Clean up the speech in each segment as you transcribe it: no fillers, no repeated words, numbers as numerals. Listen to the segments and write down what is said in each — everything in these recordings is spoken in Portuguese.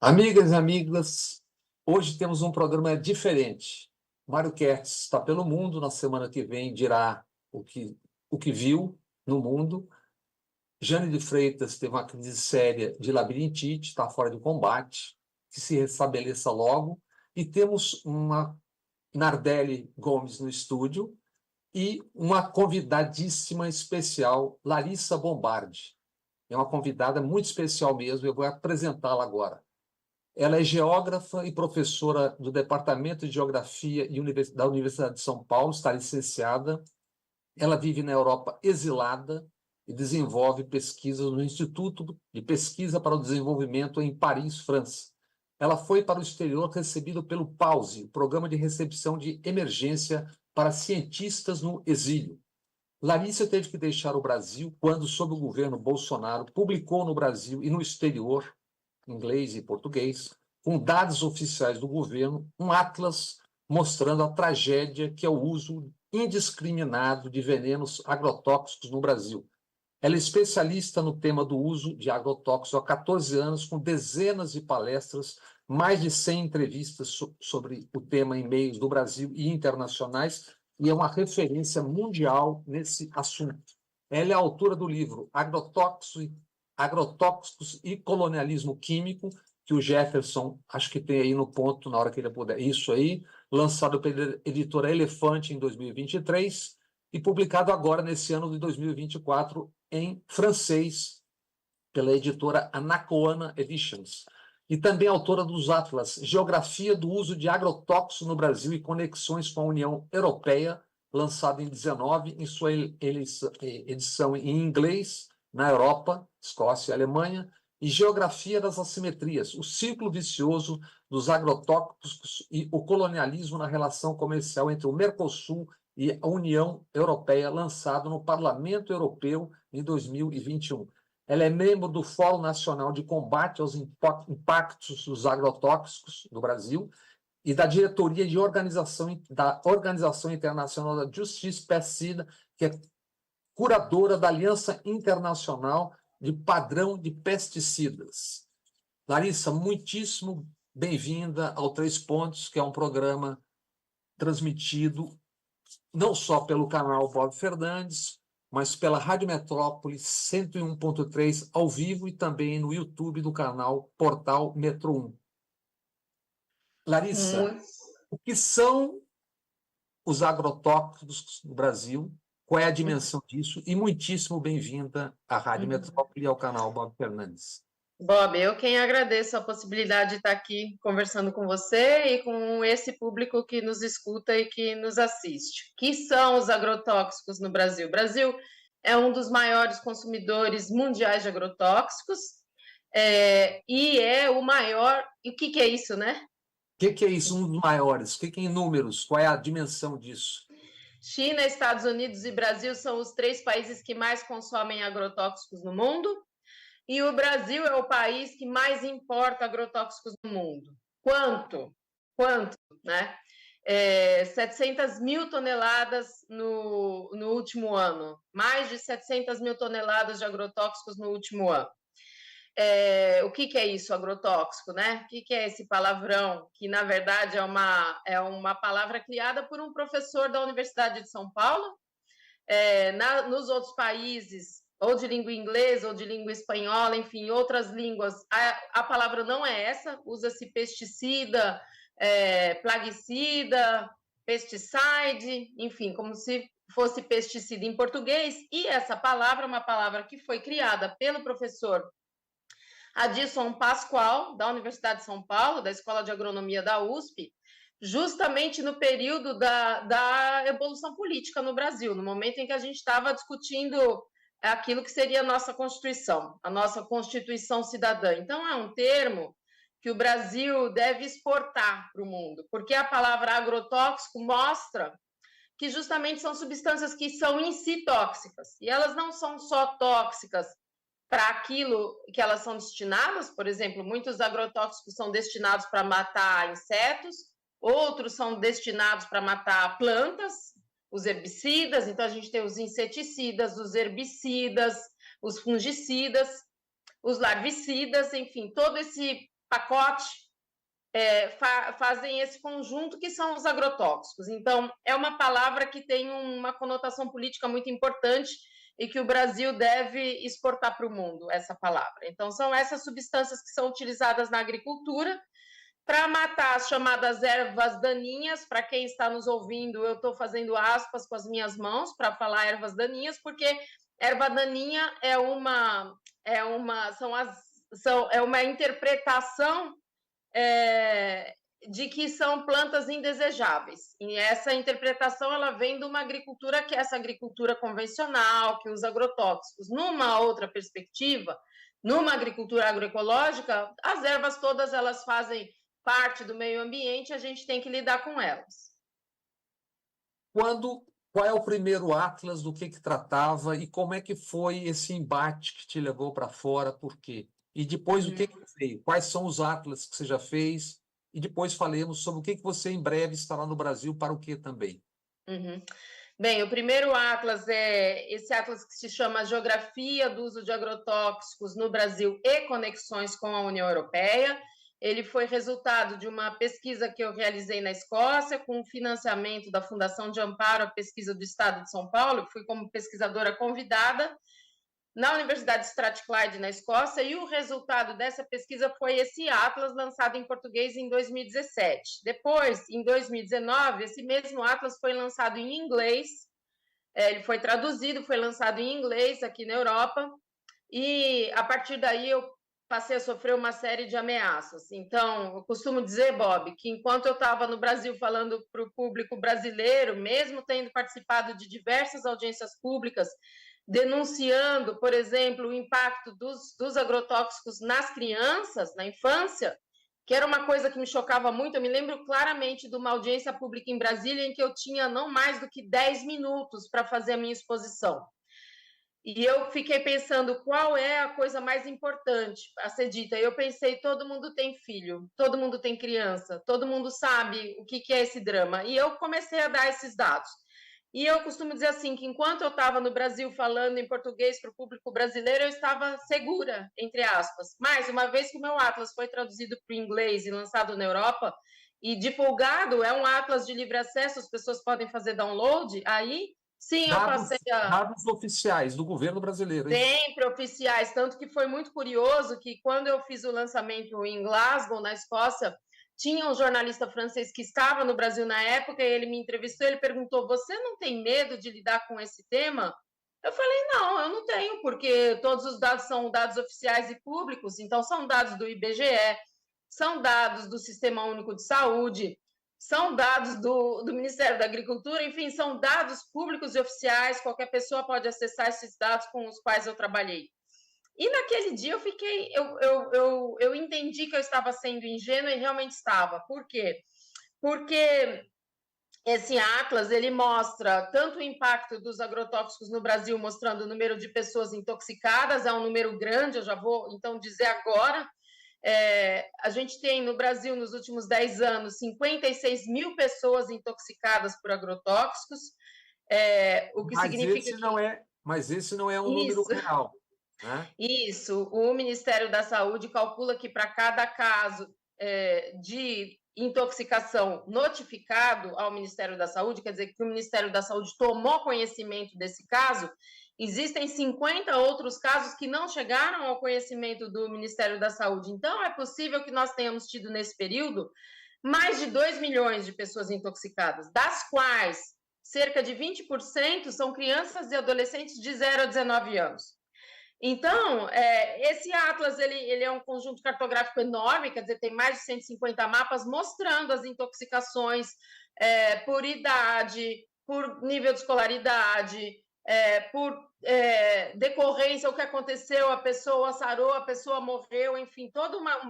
Amigas e amigas, hoje temos um programa diferente. Mário Kertz está pelo mundo, na semana que vem dirá o que viu no mundo. Jane de Freitas teve uma crise séria de labirintite, está fora de combate, que se restabeleça logo. E temos uma Nardelli Gomes no estúdio e uma convidadíssima especial, Larissa Bombardi. É uma convidada muito especial mesmo, eu vou apresentá-la agora. Ela é geógrafa e professora do Departamento de Geografia da Universidade de São Paulo, está licenciada. Ela vive na Europa exilada e desenvolve pesquisas no Instituto de Pesquisa para o Desenvolvimento em Paris, França. Ela foi para o exterior recebida pelo PAUSE, o Programa de Recepção de Emergência para Cientistas no Exílio. Larissa teve que deixar o Brasil quando, sob o governo Bolsonaro, publicou no Brasil e no exterior, inglês e português, com dados oficiais do governo, um atlas mostrando a tragédia que é o uso indiscriminado de venenos agrotóxicos no Brasil. Ela é especialista no tema do uso de agrotóxicos há 14 anos, com dezenas de palestras, mais de 100 entrevistas sobre o tema em meios do Brasil e internacionais, e é uma referência mundial nesse assunto. Ela é autora do livro Agrotóxicos e Colonialismo Químico, que o Jefferson, acho que tem aí no ponto, na hora que ele puder. Isso aí, lançado pela editora Elefante em 2023 e publicado agora, nesse ano de 2024, em francês, pela editora Anacoana Editions. E também autora dos atlas Geografia do Uso de Agrotóxicos no Brasil e Conexões com a União Europeia, lançado em 19, em sua edição em inglês, na Europa, Escócia e Alemanha, e Geografia das Assimetrias, o ciclo vicioso dos agrotóxicos e o colonialismo na relação comercial entre o Mercosul e a União Europeia, lançado no Parlamento Europeu em 2021. Ela é membro do Fórum Nacional de Combate aos Impactos dos Agrotóxicos no Brasil e da diretoria da Organização Internacional da Justiça Pesticida, que é curadora da Aliança Internacional de Padrão de Pesticidas. Larissa, muitíssimo bem-vinda ao Três Pontos, que é um programa transmitido não só pelo canal Bob Fernandes, mas pela Rádio Metrópole 101.3 ao vivo e também no YouTube do canal Portal Metro 1. Larissa, o que são os agrotóxicos no Brasil? Qual é a dimensão disso? E muitíssimo bem-vinda à Rádio Metrópole e ao canal Bob Fernandes. Bob, eu quem agradeço a possibilidade de estar aqui conversando com você e com esse público que nos escuta e que nos assiste. O que são os agrotóxicos no Brasil? O Brasil é um dos maiores consumidores mundiais de agrotóxicos e é o maior... E o que é isso, né? O que é isso, um dos maiores? O que é em números? Qual é a dimensão disso? China, Estados Unidos e Brasil são os 3 países que mais consomem agrotóxicos no mundo. E o Brasil é o país que mais importa agrotóxicos no mundo. Quanto? Né? 700 mil toneladas no último ano. Mais de 700 mil toneladas de agrotóxicos no último ano. O que é isso, agrotóxico, né? O que é esse palavrão? Que, na verdade, é uma palavra criada por um professor da Universidade de São Paulo. Nos outros países, ou de língua inglesa, ou de língua espanhola, enfim, outras línguas, a palavra não é essa, usa-se pesticida, plaguicida, pesticide, enfim, como se fosse pesticida em português, e essa palavra é uma palavra que foi criada pelo professor Adilson Pascoal, da Universidade de São Paulo, da Escola de Agronomia da USP, justamente no período da evolução política no Brasil, no momento em que a gente estava discutindo aquilo que seria a nossa Constituição, a nossa Constituição Cidadã. Então, é um termo que o Brasil deve exportar para o mundo, porque a palavra agrotóxico mostra que justamente são substâncias que são em si tóxicas, e elas não são só tóxicas para aquilo que elas são destinadas. Por exemplo, muitos agrotóxicos são destinados para matar insetos, outros são destinados para matar plantas, os herbicidas. Então, a gente tem os inseticidas, os herbicidas, os fungicidas, os larvicidas, enfim, todo esse pacote, fazem esse conjunto que são os agrotóxicos. Então, é uma palavra que tem uma conotação política muito importante e que o Brasil deve exportar para o mundo, essa palavra. Então, são essas substâncias que são utilizadas na agricultura para matar as chamadas ervas daninhas. Para quem está nos ouvindo, eu estou fazendo aspas com as minhas mãos para falar ervas daninhas, porque erva daninha é uma interpretação de que são plantas indesejáveis. E essa interpretação ela vem de uma agricultura que é essa agricultura convencional, que usa agrotóxicos. Numa outra perspectiva, numa agricultura agroecológica, as ervas todas elas fazem parte do meio ambiente, a gente tem que lidar com elas. Qual é o primeiro atlas, do que tratava e como é que foi esse embate que te levou para fora, por quê? E depois o que veio? Quais são os atlas que você já fez? E depois falemos sobre o que você em breve estará no Brasil, para o que também. Bem, o primeiro atlas é esse atlas que se chama Geografia do Uso de Agrotóxicos no Brasil e Conexões com a União Europeia. Ele foi resultado de uma pesquisa que eu realizei na Escócia, com o financiamento da Fundação de Amparo à Pesquisa do Estado de São Paulo. Fui como pesquisadora convidada na Universidade Strathclyde, na Escócia, e o resultado dessa pesquisa foi esse atlas lançado em português em 2017. Depois, em 2019, esse mesmo atlas foi lançado em inglês, ele foi traduzido, foi lançado em inglês aqui na Europa, e a partir daí eu passei a sofrer uma série de ameaças. Então, eu costumo dizer, Bob, que enquanto eu estava no Brasil falando para o público brasileiro, mesmo tendo participado de diversas audiências públicas, denunciando, por exemplo, o impacto dos agrotóxicos nas crianças, na infância, que era uma coisa que me chocava muito. Eu me lembro claramente de uma audiência pública em Brasília em que eu tinha não mais do que 10 minutos para fazer a minha exposição. E eu fiquei pensando qual é a coisa mais importante a ser dita. Eu pensei, todo mundo tem filho, todo mundo tem criança, todo mundo sabe o que é esse drama. E eu comecei a dar esses dados. E eu costumo dizer assim, que enquanto eu estava no Brasil falando em português para o público brasileiro, eu estava segura, entre aspas. Mas, uma vez que o meu atlas foi traduzido para o inglês e lançado na Europa, e divulgado, é um atlas de livre acesso, as pessoas podem fazer download, aí sim, eu passei a... Dados oficiais do governo brasileiro, hein? Sempre oficiais, tanto que foi muito curioso que quando eu fiz o lançamento em Glasgow, na Escócia, tinha um jornalista francês que estava no Brasil na época e ele me entrevistou, ele perguntou, você não tem medo de lidar com esse tema? Eu falei, não, eu não tenho, porque todos os dados são dados oficiais e públicos, então são dados do IBGE, são dados do Sistema Único de Saúde, são dados do Ministério da Agricultura, enfim, são dados públicos e oficiais, qualquer pessoa pode acessar esses dados com os quais eu trabalhei. E naquele dia eu entendi que eu estava sendo ingênua e realmente estava. Por quê? Porque esse atlas, ele mostra tanto o impacto dos agrotóxicos no Brasil, mostrando o número de pessoas intoxicadas, é um número grande, eu já vou então dizer agora. A gente tem no Brasil, nos últimos 10 anos, 56 mil pessoas intoxicadas por agrotóxicos, o que significa que... Mas esse não é um número real. Né? Isso, o Ministério da Saúde calcula que para cada caso de intoxicação notificado ao Ministério da Saúde, quer dizer que o Ministério da Saúde tomou conhecimento desse caso, existem 50 outros casos que não chegaram ao conhecimento do Ministério da Saúde. Então, é possível que nós tenhamos tido nesse período mais de 2 milhões de pessoas intoxicadas, das quais cerca de 20% são crianças e adolescentes de 0 a 19 anos. Então, esse atlas ele é um conjunto cartográfico enorme, quer dizer, tem mais de 150 mapas mostrando as intoxicações por idade, por nível de escolaridade, por decorrência, o que aconteceu, a pessoa sarou, a pessoa morreu, enfim,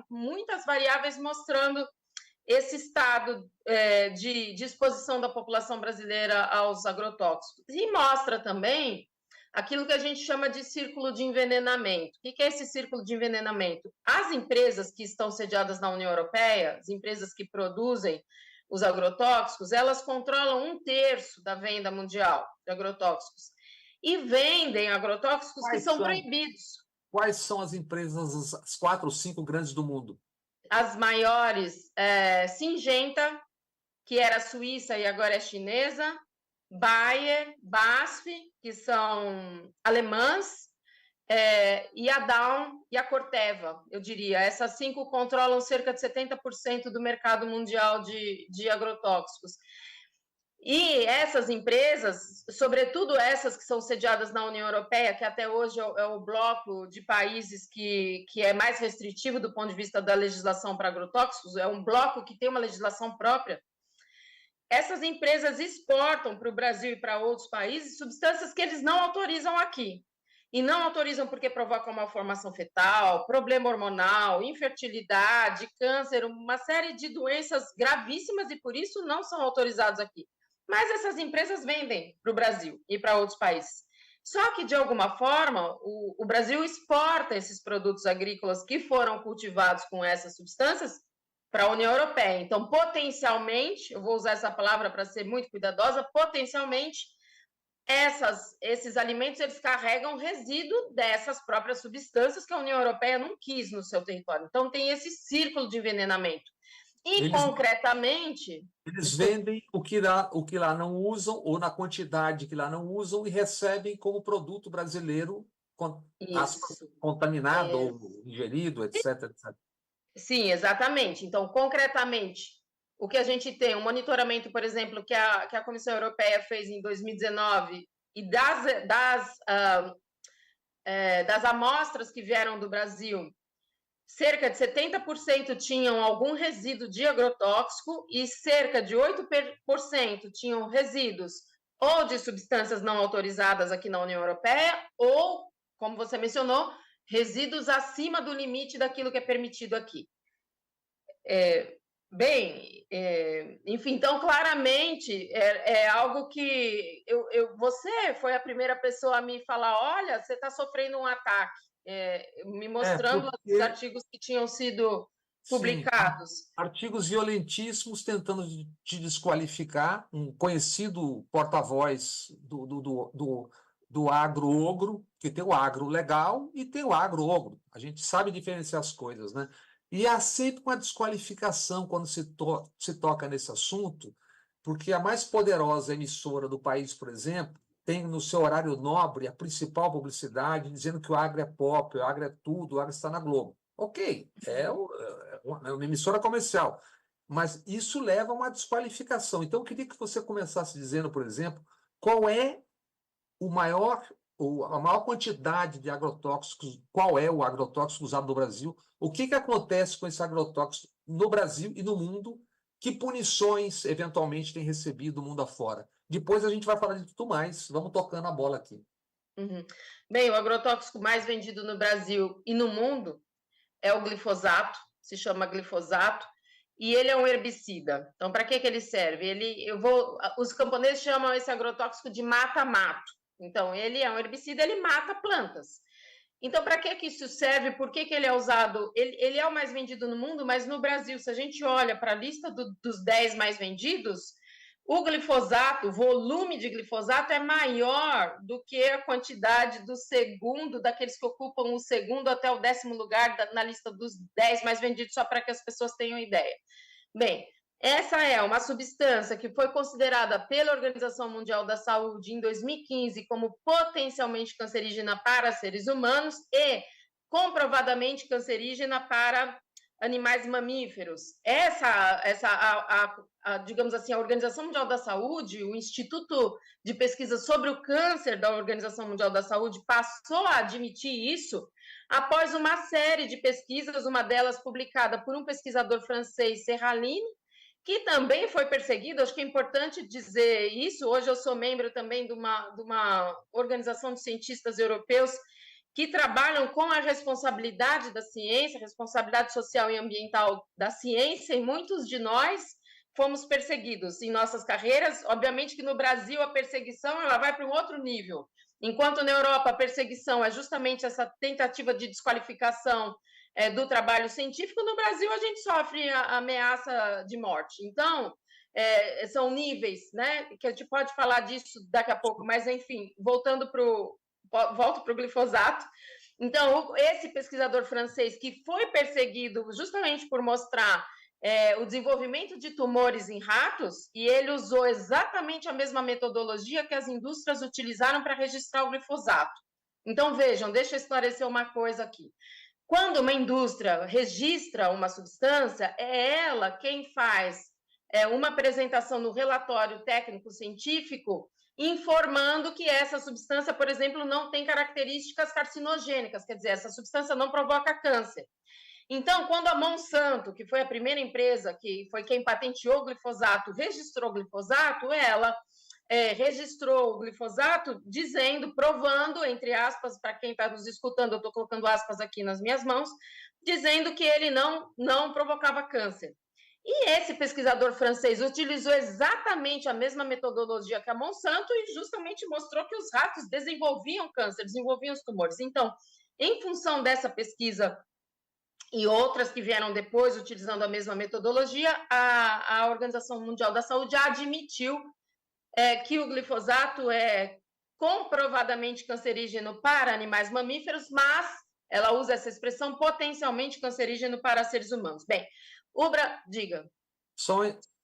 muitas variáveis mostrando esse estado de exposição da população brasileira aos agrotóxicos. E mostra também aquilo que a gente chama de círculo de envenenamento. O que é esse círculo de envenenamento? As empresas que estão sediadas na União Europeia, as empresas que produzem os agrotóxicos, elas controlam 1/3 da venda mundial de agrotóxicos e vendem agrotóxicos que são proibidos. Quais são as empresas, as 4 ou 5 grandes do mundo? as maiores, Syngenta, que era suíça e agora é chinesa, Bayer, BASF, que são alemãs, e a Dow e a Corteva, eu diria. Essas 5 controlam cerca de 70% do mercado mundial de agrotóxicos. E essas empresas, sobretudo essas que são sediadas na União Europeia, que até hoje é o bloco de países que é mais restritivo do ponto de vista da legislação para agrotóxicos, é um bloco que tem uma legislação própria, essas empresas exportam para o Brasil e para outros países substâncias que eles não autorizam aqui. E não autorizam porque provocam malformação fetal, problema hormonal, infertilidade, câncer, uma série de doenças gravíssimas e por isso não são autorizados aqui. Mas essas empresas vendem para o Brasil e para outros países. Só que, de alguma forma, o Brasil exporta esses produtos agrícolas que foram cultivados com essas substâncias para a União Europeia. Então, potencialmente, eu vou usar essa palavra para ser muito cuidadosa, potencialmente, esses alimentos eles carregam resíduo dessas próprias substâncias que a União Europeia não quis no seu território. Então, tem esse círculo de envenenamento. E, concretamente... Eles vendem o que lá não usam, ou na quantidade que lá não usam, e recebem como produto brasileiro contaminado ou ingerido, etc, etc. Sim, exatamente. Então, concretamente, o que a gente tem, um monitoramento, por exemplo, que a Comissão Europeia fez em 2019, e das amostras que vieram do Brasil, cerca de 70% tinham algum resíduo de agrotóxico e cerca de 8% tinham resíduos ou de substâncias não autorizadas aqui na União Europeia ou, como você mencionou, resíduos acima do limite daquilo que é permitido aqui. Enfim, então, claramente, é algo que você foi a primeira pessoa a me falar, olha, você está sofrendo um ataque, me mostrando os artigos que tinham sido publicados. Sim, artigos violentíssimos tentando te desqualificar, um conhecido porta-voz do agro-ogro, que tem o agro legal e tem o agro-ogro. A gente sabe diferenciar as coisas, né? E há sempre uma desqualificação quando se toca nesse assunto, porque a mais poderosa emissora do país, por exemplo, tem no seu horário nobre a principal publicidade dizendo que o agro é pop, o agro é tudo, o agro está na Globo. Ok, é uma emissora comercial, mas isso leva a uma desqualificação. Então, eu queria que você começasse dizendo, por exemplo, qual é a maior quantidade de agrotóxicos, qual é o agrotóxico usado no Brasil, o que acontece com esse agrotóxico no Brasil e no mundo, que punições eventualmente tem recebido mundo afora. Depois a gente vai falar de tudo mais, vamos tocando a bola aqui. Uhum. Bem, o agrotóxico mais vendido no Brasil e no mundo é o glifosato, se chama glifosato, e ele é um herbicida. Então, para que ele serve? Os camponeses chamam esse agrotóxico de mata-mato. Então, ele é um herbicida, ele mata plantas. Então, para que isso serve? Por que ele é usado? Ele é o mais vendido no mundo, mas no Brasil, se a gente olha para a lista dos 10 mais vendidos, o glifosato, o volume de glifosato é maior do que a quantidade daqueles que ocupam o segundo até o 10º lugar na lista dos 10 mais vendidos, só para que as pessoas tenham ideia. Bem, essa é uma substância que foi considerada pela Organização Mundial da Saúde em 2015 como potencialmente cancerígena para seres humanos e comprovadamente cancerígena para animais mamíferos. Digamos assim, a Organização Mundial da Saúde, o Instituto de Pesquisa sobre o Câncer da Organização Mundial da Saúde passou a admitir isso após uma série de pesquisas, uma delas publicada por um pesquisador francês, Serralini, que também foi perseguido. Acho que é importante dizer isso. Hoje eu sou membro também de uma organização de cientistas europeus que trabalham com a responsabilidade da ciência, responsabilidade social e ambiental da ciência, e muitos de nós fomos perseguidos em nossas carreiras. Obviamente que no Brasil a perseguição ela vai para um outro nível. Enquanto na Europa a perseguição é justamente essa tentativa de desqualificação do trabalho científico, no Brasil a gente sofre a ameaça de morte. Então, são níveis, né, que a gente pode falar disso daqui a pouco, mas enfim, volto para o glifosato. Então, esse pesquisador francês que foi perseguido justamente por mostrar o desenvolvimento de tumores em ratos, e ele usou exatamente a mesma metodologia que as indústrias utilizaram para registrar o glifosato. Então, vejam, deixa eu esclarecer uma coisa aqui. Quando uma indústria registra uma substância, é ela quem faz uma apresentação no relatório técnico-científico informando que essa substância, por exemplo, não tem características carcinogênicas, quer dizer, essa substância não provoca câncer. Então, quando a Monsanto, que foi a primeira empresa que foi quem patenteou o glifosato, registrou o glifosato, ela registrou o glifosato dizendo, provando, entre aspas, para quem está nos escutando, eu estou colocando aspas aqui nas minhas mãos, dizendo que ele não provocava câncer. E esse pesquisador francês utilizou exatamente a mesma metodologia que a Monsanto e justamente mostrou que os ratos desenvolviam câncer, desenvolviam os tumores. Então, em função dessa pesquisa e outras que vieram depois, utilizando a mesma metodologia, a Organização Mundial da Saúde admitiu que o glifosato é comprovadamente cancerígeno para animais mamíferos, mas ela usa essa expressão potencialmente cancerígeno para seres humanos. Bem, diga.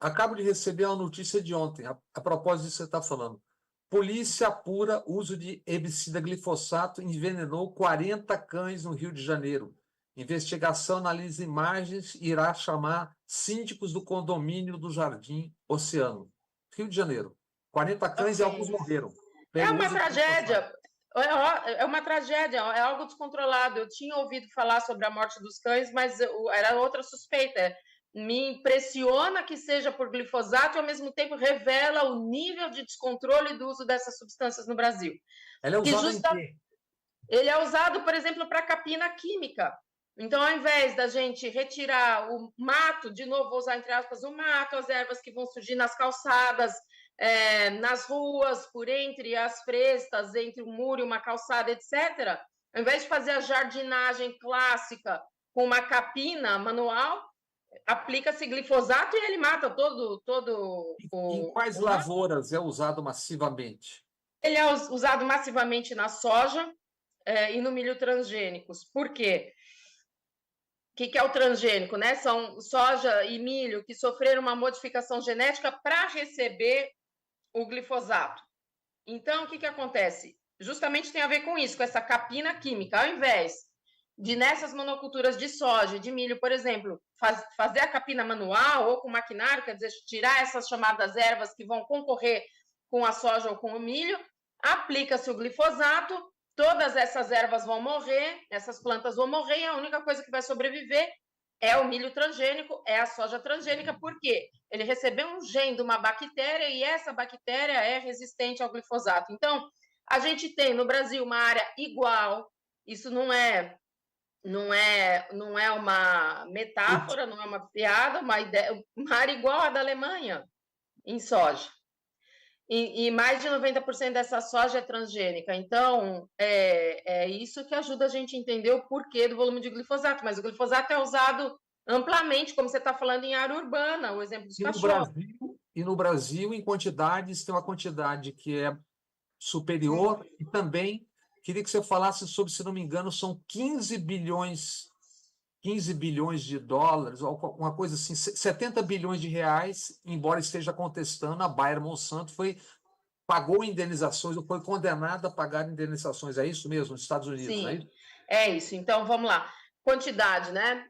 Acabo de receber uma notícia de ontem, a propósito disso que você está falando. Polícia apura uso de herbicida glifosato envenenou 40 cães no Rio de Janeiro. Investigação analisa imagens e irá chamar síndicos do condomínio do Jardim Oceano. Rio de Janeiro. 40 cães e alguns morreram. É uma tragédia. É uma tragédia, é algo descontrolado. Eu tinha ouvido falar sobre a morte dos cães, mas era outra suspeita. Me impressiona que seja por glifosato e, ao mesmo tempo, revela o nível de descontrole do uso dessas substâncias no Brasil. Ela é usada em quê? Ele é usado, por exemplo, para capina química. Então, ao invés da gente retirar o mato, de novo, vou usar entre aspas o mato, as ervas que vão surgir nas calçadas, nas ruas, por entre as frestas, entre um muro e uma calçada, etc., ao invés de fazer a jardinagem clássica com uma capina manual, aplica-se glifosato e ele mata todo o... Em quais lavouras é usado massivamente? Ele é usado massivamente na soja e no milho transgênicos. Por quê? O que é o transgênico, né? São soja e milho que sofreram uma modificação genética para receber o glifosato. Então, o que acontece? Justamente tem a ver com isso, com essa capina química. Ao invés de, nessas monoculturas de soja, de milho, por exemplo, fazer a capina manual ou com maquinário, quer dizer, tirar essas chamadas ervas que vão concorrer com a soja ou com o milho, aplica-se o glifosato, todas essas ervas vão morrer, essas plantas vão morrer, e a única coisa que vai sobreviver é o milho transgênico, é a soja transgênica, porque ele recebeu um gene de uma bactéria e essa bactéria é resistente ao glifosato. Então, a gente tem no Brasil uma área igual, isso não é uma metáfora, não é uma piada, uma área igual à da Alemanha em soja. E mais de 90% dessa soja é transgênica. Então, é isso que ajuda a gente a entender o porquê do volume de glifosato. Mas o glifosato é usado amplamente, como você está falando, em área urbana, o exemplo dos cachorros. E no Brasil, em quantidades, tem uma quantidade que é superior. E também, queria que você falasse sobre, se não me engano, são 15 bilhões de dólares, uma coisa assim, 70 bilhões de reais, embora esteja contestando, a Bayer Monsanto pagou indenizações, ou foi condenada a pagar indenizações, é isso mesmo, nos Estados Unidos, Sim, não é isso? É isso. Então, vamos lá. Quantidade, né?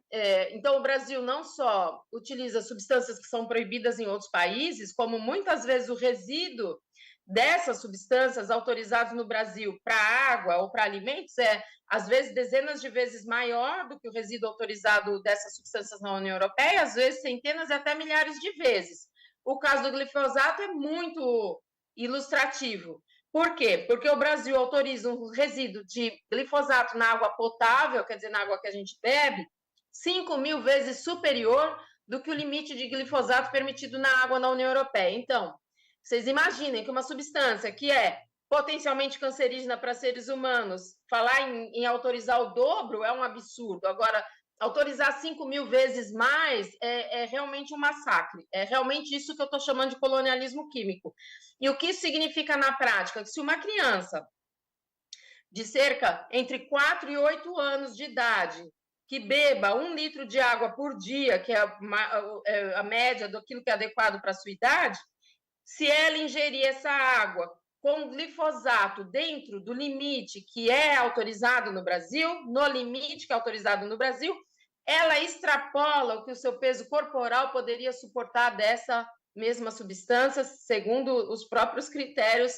Então, o Brasil não só utiliza substâncias que são proibidas em outros países, como muitas vezes o resíduo dessas substâncias autorizadas no Brasil para água ou para alimentos às vezes, dezenas de vezes maior do que o resíduo autorizado dessas substâncias na União Europeia, às vezes centenas e até milhares de vezes. O caso do glifosato é muito ilustrativo. Por quê? Porque o Brasil autoriza um resíduo de glifosato na água potável, quer dizer, na água que a gente bebe, 5.000 vezes superior do que o limite de glifosato permitido na água na União Europeia. Então, vocês imaginem que uma substância que é potencialmente cancerígena para seres humanos, falar em autorizar o dobro é um absurdo. Agora, autorizar 5.000 vezes mais é realmente um massacre. É realmente isso que eu estou chamando de colonialismo químico. E o que isso significa na prática? Que se uma criança de cerca entre 4 e 8 anos de idade, que beba 1 litro de água por dia, que é a média daquilo que é adequado para a sua idade, se ela ingerir essa água com glifosato dentro do limite que é autorizado no Brasil, no limite que é autorizado no Brasil, ela extrapola o que o seu peso corporal poderia suportar dessa mesma substância, segundo os próprios critérios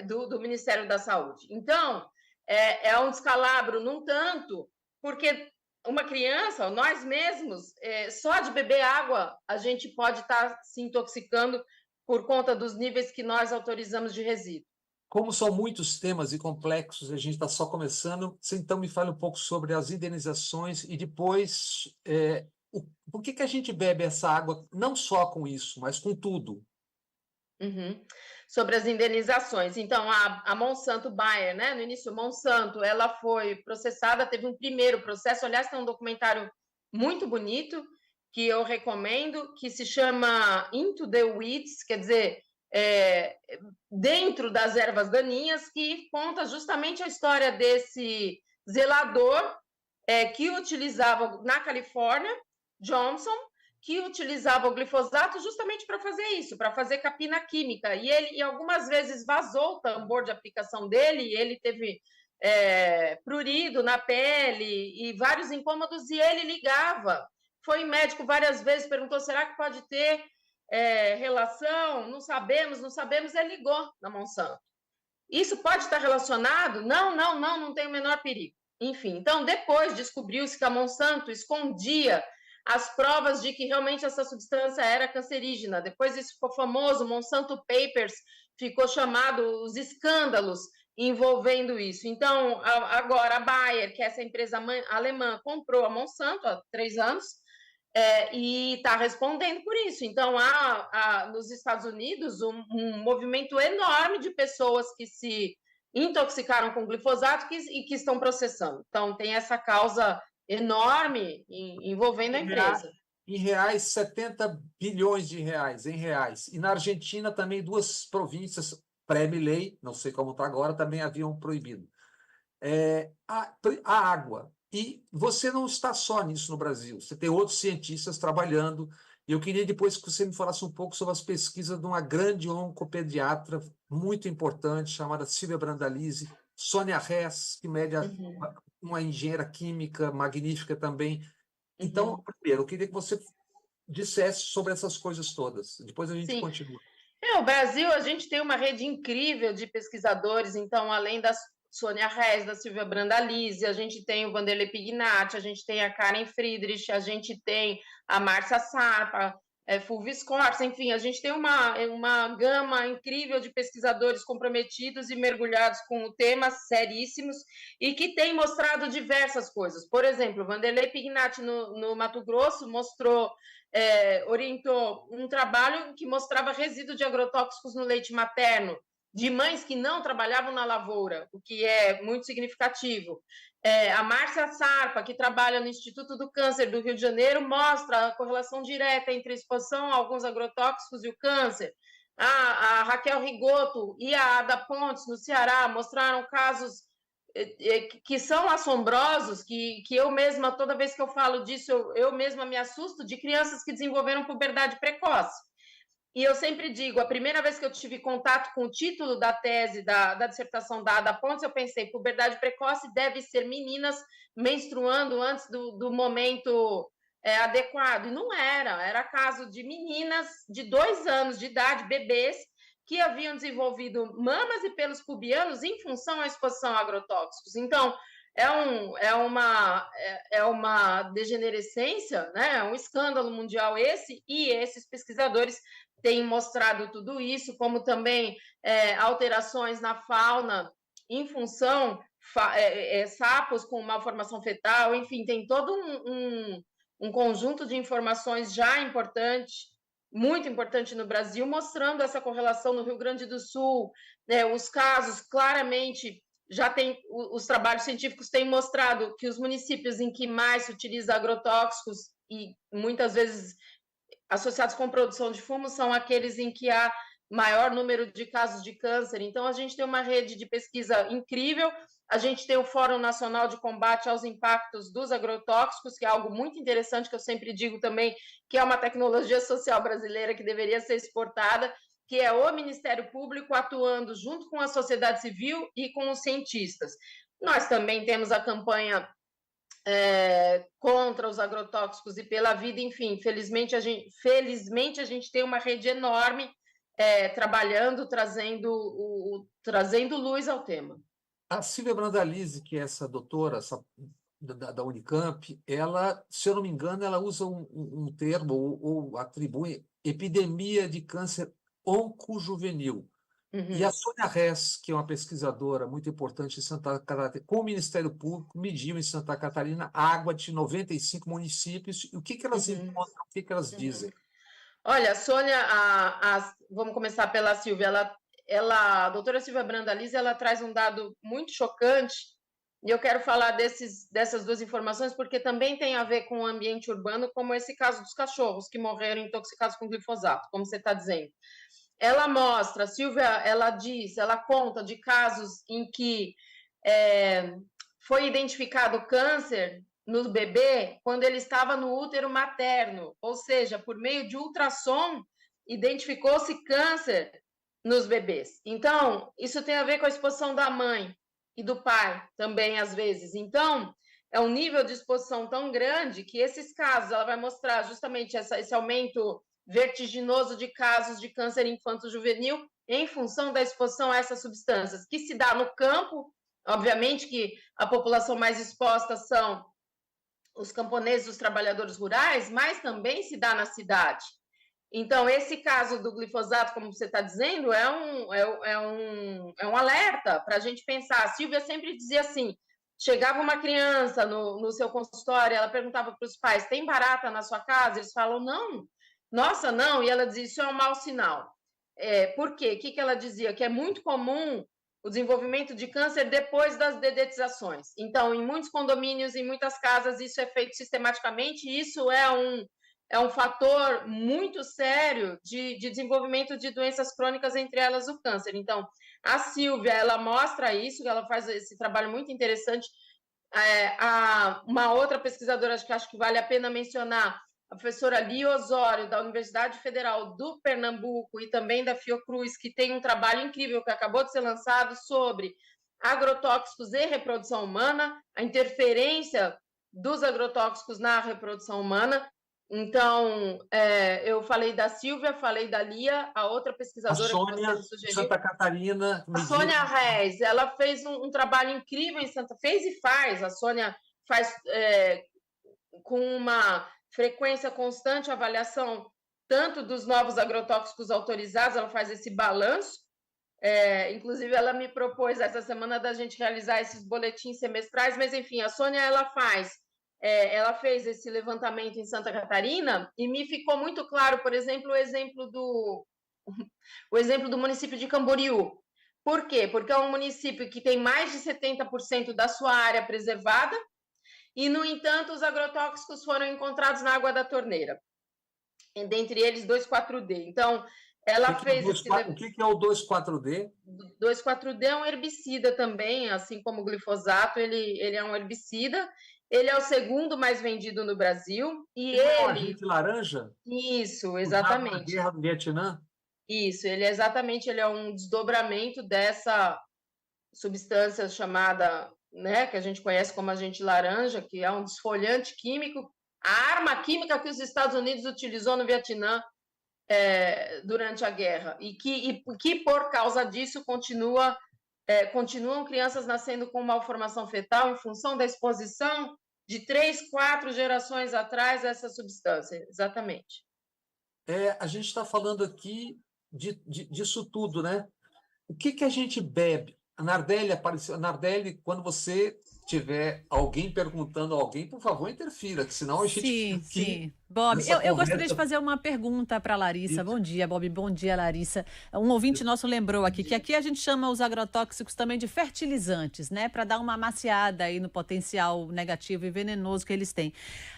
do Ministério da Saúde. Então, é um descalabro num tanto, porque uma criança, nós mesmos, só de beber água, a gente pode estar se intoxicando por conta dos níveis que nós autorizamos de resíduo. Como são muitos temas e complexos, a gente está só começando, você então me fale um pouco sobre as indenizações e depois por que a gente bebe essa água não só com isso, mas com tudo? Uhum. Sobre as indenizações. Então, a Monsanto Bayer, né? No início, Monsanto, ela foi processada, teve um primeiro processo. Aliás, tem um documentário muito bonito que eu recomendo, que se chama Into the Weeds, quer dizer, dentro das ervas daninhas, que conta justamente a história desse zelador que utilizava na Califórnia, Johnson, que utilizava o glifosato justamente para fazer isso, para fazer capina química. E ele, algumas vezes, vazou o tambor de aplicação dele, e ele teve prurido na pele e vários incômodos, e ele ligava. Foi em médico várias vezes, perguntou, será que pode ter relação? Não sabemos, ele ligou na Monsanto. Isso pode estar relacionado? Não tem o menor perigo. Enfim, então, depois descobriu-se que a Monsanto escondia as provas de que realmente essa substância era cancerígena. Depois isso ficou famoso, Monsanto Papers, ficou chamado os escândalos envolvendo isso. Então, agora a Bayer, que é essa empresa alemã, comprou a Monsanto há 3 anos e está respondendo por isso. Então, há nos Estados Unidos um movimento enorme de pessoas que se intoxicaram com glifosato e que estão processando. Então, tem essa causa enorme envolvendo a empresa. Em reais, 70 bilhões de reais, em reais. E na Argentina também 2 províncias, pré-Milei, não sei como está agora, também haviam proibido. A água. E você não está só nisso no Brasil, você tem outros cientistas trabalhando. E eu queria depois que você me falasse um pouco sobre as pesquisas de uma grande oncopediatra muito importante, chamada Silvia Brandalize, Sônia Hess, que mede uma engenheira química magnífica também. Então, primeiro, eu queria que você dissesse sobre essas coisas todas. Depois a gente continua. O Brasil, a gente tem uma rede incrível de pesquisadores. Então, além da Sônia Hess, da Silvia Brandalize, a gente tem o Vanderlei Pignatti, a gente tem a Karen Friedrich, a gente tem a Márcia Sarpa, Fulvio Scorza, enfim, a gente tem uma gama incrível de pesquisadores comprometidos e mergulhados com o tema, seríssimos, e que têm mostrado diversas coisas. Por exemplo, o Vanderlei Pignatti, no Mato Grosso, orientou um trabalho que mostrava resíduo de agrotóxicos no leite materno, de mães que não trabalhavam na lavoura, o que é muito significativo. A Márcia Sarpa, que trabalha no Instituto do Câncer do Rio de Janeiro, mostra a correlação direta entre a exposição a alguns agrotóxicos e o câncer. A Raquel Rigoto e a Ada Pontes, no Ceará, mostraram casos que são assombrosos, que eu mesma, toda vez que eu falo disso, eu mesma me assusto, de crianças que desenvolveram puberdade precoce. E eu sempre digo, a primeira vez que eu tive contato com o título da tese, da dissertação da Ada Pontes, eu pensei, puberdade precoce deve ser meninas menstruando antes do momento adequado. E não era caso de meninas de 2 anos de idade, bebês, que haviam desenvolvido mamas e pelos pubianos em função à exposição a agrotóxicos. Então, é uma degenerescência, né? É um escândalo mundial esse, e esses pesquisadores têm mostrado tudo isso, como também alterações na fauna em função sapos com malformação fetal, enfim, tem todo um conjunto de informações já importante, muito importante no Brasil, mostrando essa correlação no Rio Grande do Sul, os casos claramente já tem, os trabalhos científicos têm mostrado que os municípios em que mais se utiliza agrotóxicos e muitas vezes associados com produção de fumo são aqueles em que há maior número de casos de câncer. Então, a gente tem uma rede de pesquisa incrível. A gente tem o Fórum Nacional de Combate aos Impactos dos Agrotóxicos, que é algo muito interessante, que eu sempre digo também, que é uma tecnologia social brasileira que deveria ser exportada, que é o Ministério Público atuando junto com a sociedade civil e com os cientistas. Nós também temos a campanha contra os agrotóxicos e pela vida, enfim, felizmente a gente tem uma rede enorme trabalhando, trazendo luz ao tema. A Silvia Brandalize, que é essa doutora da Unicamp, ela, se eu não me engano, ela usa um termo ou atribui epidemia de câncer oncojuvenil. E a Sônia Hess, que é uma pesquisadora muito importante em Santa Catarina, com o Ministério Público, mediu em Santa Catarina a água de 95 municípios. E o que elas encontram, o que elas dizem? Olha, a Sônia, vamos começar pela Silvia. A doutora Silvia Brandalize, ela traz um dado muito chocante, e eu quero falar dessas duas informações, porque também tem a ver com o ambiente urbano, como esse caso dos cachorros que morreram intoxicados com glifosato, como você está dizendo. Ela mostra, a Silvia, ela conta de casos em que foi identificado câncer no bebê quando ele estava no útero materno, ou seja, por meio de ultrassom, identificou-se câncer nos bebês. Então, isso tem a ver com a exposição da mãe e do pai também, às vezes. Então, é um nível de exposição tão grande que esses casos, ela vai mostrar justamente esse aumento vertiginoso de casos de câncer infanto-juvenil em função da exposição a essas substâncias, que se dá no campo. Obviamente que a população mais exposta são os camponeses, os trabalhadores rurais, mas também se dá na cidade. Então, esse caso do glifosato, como você está dizendo, é um alerta para a gente pensar. A Silvia sempre dizia assim, chegava uma criança no seu consultório, ela perguntava para os pais, tem barata na sua casa? Eles falam, não, nossa, não. E ela dizia, isso é um mau sinal. Por quê? O que ela dizia? Que é muito comum o desenvolvimento de câncer depois das dedetizações. Então, em muitos condomínios, em muitas casas, isso é feito sistematicamente, e isso é um fator muito sério de desenvolvimento de doenças crônicas, entre elas o câncer. Então, a Silvia, ela mostra isso, ela faz esse trabalho muito interessante. Uma outra pesquisadora que acho que vale a pena mencionar, a professora Lia Osório, da Universidade Federal do Pernambuco e também da Fiocruz, que tem um trabalho incrível que acabou de ser lançado sobre agrotóxicos e reprodução humana, a interferência dos agrotóxicos na reprodução humana. Então, eu falei da Silvia, falei da Lia, a outra pesquisadora a Sônia, que você me sugeriu. Santa Catarina. A Sônia Reis, ela fez um trabalho incrível em fez e faz. A Sônia faz com uma frequência constante a avaliação tanto dos novos agrotóxicos autorizados, ela faz esse balanço. Inclusive, ela me propôs essa semana da gente realizar esses boletins semestrais, mas, enfim, a Sônia, ela fez esse levantamento em Santa Catarina e me ficou muito claro, por exemplo, o exemplo do município de Camboriú. Por quê? Porque é um município que tem mais de 70% da sua área preservada e, no entanto, os agrotóxicos foram encontrados na água da torneira, dentre eles 2,4-D. Então, ela fez esse... O que é o 2,4-D? 2,4-D é um herbicida também, assim como o glifosato, ele é um herbicida. Ele é o segundo mais vendido no Brasil. E ele é o agente laranja? Isso, exatamente. Na guerra do Vietnã? Isso, ele é um desdobramento dessa substância chamada, né, que a gente conhece como agente laranja, que é um desfoliante químico, a arma química que os Estados Unidos utilizou no Vietnã durante a guerra, e que por causa disso continuam crianças nascendo com malformação fetal em função da exposição de 3, 4 gerações atrás a essa substância, exatamente. A gente está falando aqui disso tudo, né? O que a gente bebe? A Nardelli apareceu. Nardelli, quando você tiver alguém perguntando a alguém, por favor, interfira, que senão a gente... Sim. Bob, nessa eu gostaria de conversa. fazer uma pergunta para a Larissa. Bom dia, Bob. Bom dia, Larissa. Um ouvinte nosso lembrou aqui que aqui a gente chama os agrotóxicos também de fertilizantes, né? Para dar uma amaciada aí no potencial negativo e venenoso que eles têm.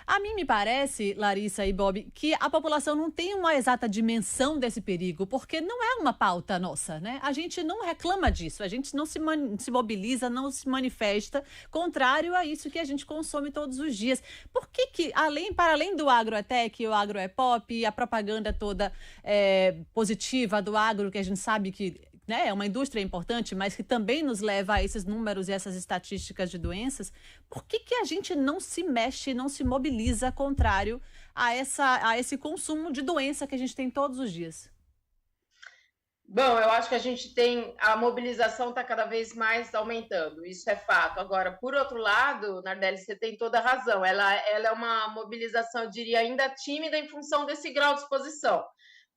A mim me parece, Larissa e Bob, que a população não tem uma exata dimensão desse perigo, porque não é uma pauta nossa, né? A gente não reclama disso, a gente não se mobiliza, não se manifesta, contrário a isso que a gente consome todos os dias. Por que para além do agrotech, o agro é pop, a propaganda toda positiva do agro, que a gente sabe que, né, é uma indústria importante, mas que também nos leva a esses números e essas estatísticas de doenças, por que a gente não se mexe, não se mobiliza contrário a esse consumo de doença que a gente tem todos os dias? Bom, eu acho que a mobilização está cada vez mais aumentando, isso é fato. Agora, por outro lado, Nardelli, você tem toda a razão, ela é uma mobilização, eu diria, ainda tímida em função desse grau de exposição.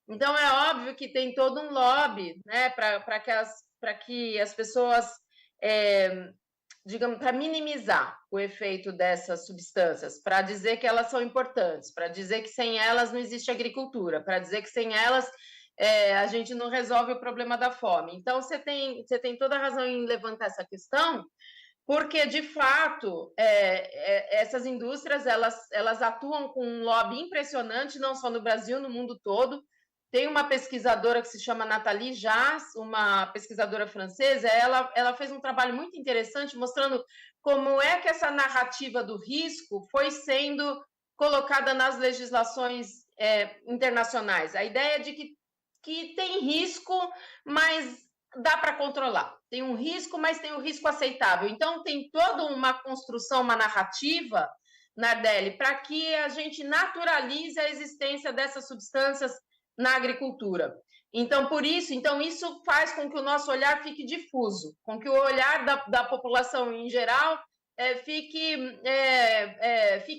Então, é óbvio que tem todo um lobby, né, para que as pessoas, digamos, para minimizar o efeito dessas substâncias, para dizer que elas são importantes, para dizer que sem elas não existe agricultura, para dizer que sem elas a gente não resolve o problema da fome. Então, você tem toda a razão em levantar essa questão, porque, de fato, essas indústrias elas atuam com um lobby impressionante, não só no Brasil, no mundo todo. Tem uma pesquisadora que se chama Nathalie Jass, uma pesquisadora francesa, ela fez um trabalho muito interessante mostrando como é que essa narrativa do risco foi sendo colocada nas legislações internacionais. A ideia de que tem risco, mas dá para controlar. Tem um risco, mas tem um risco aceitável. Então, tem toda uma construção, uma narrativa, Nardelli, para que a gente naturalize a existência dessas substâncias na agricultura. Então, isso faz com que o nosso olhar fique difuso, com que o olhar da população em geral fique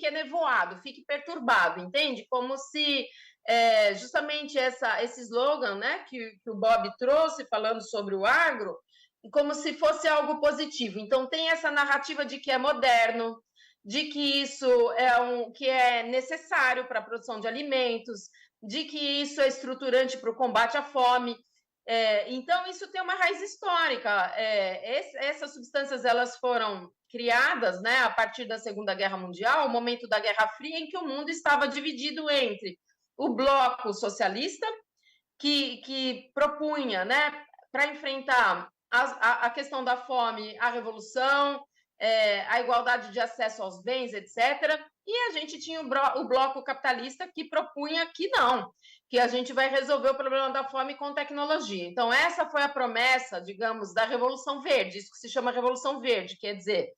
enevoado, fique perturbado, entende? Como se justamente esse slogan, né, que o Bob trouxe falando sobre o agro, como se fosse algo positivo. Então, tem essa narrativa de que é moderno, de que isso que é necessário para a produção de alimentos, de que isso é estruturante para o combate à fome. Então, isso tem uma raiz histórica. Essas substâncias elas foram criadas, né, a partir da Segunda Guerra Mundial, o momento da Guerra Fria, em que o mundo estava dividido entre o bloco socialista, que propunha, né, para enfrentar a questão da fome, a revolução, a igualdade de acesso aos bens, etc. E a gente tinha o bloco capitalista que propunha que não, que a gente vai resolver o problema da fome com tecnologia. Então, essa foi a promessa, digamos, da Revolução Verde, isso que se chama Revolução Verde, quer dizer,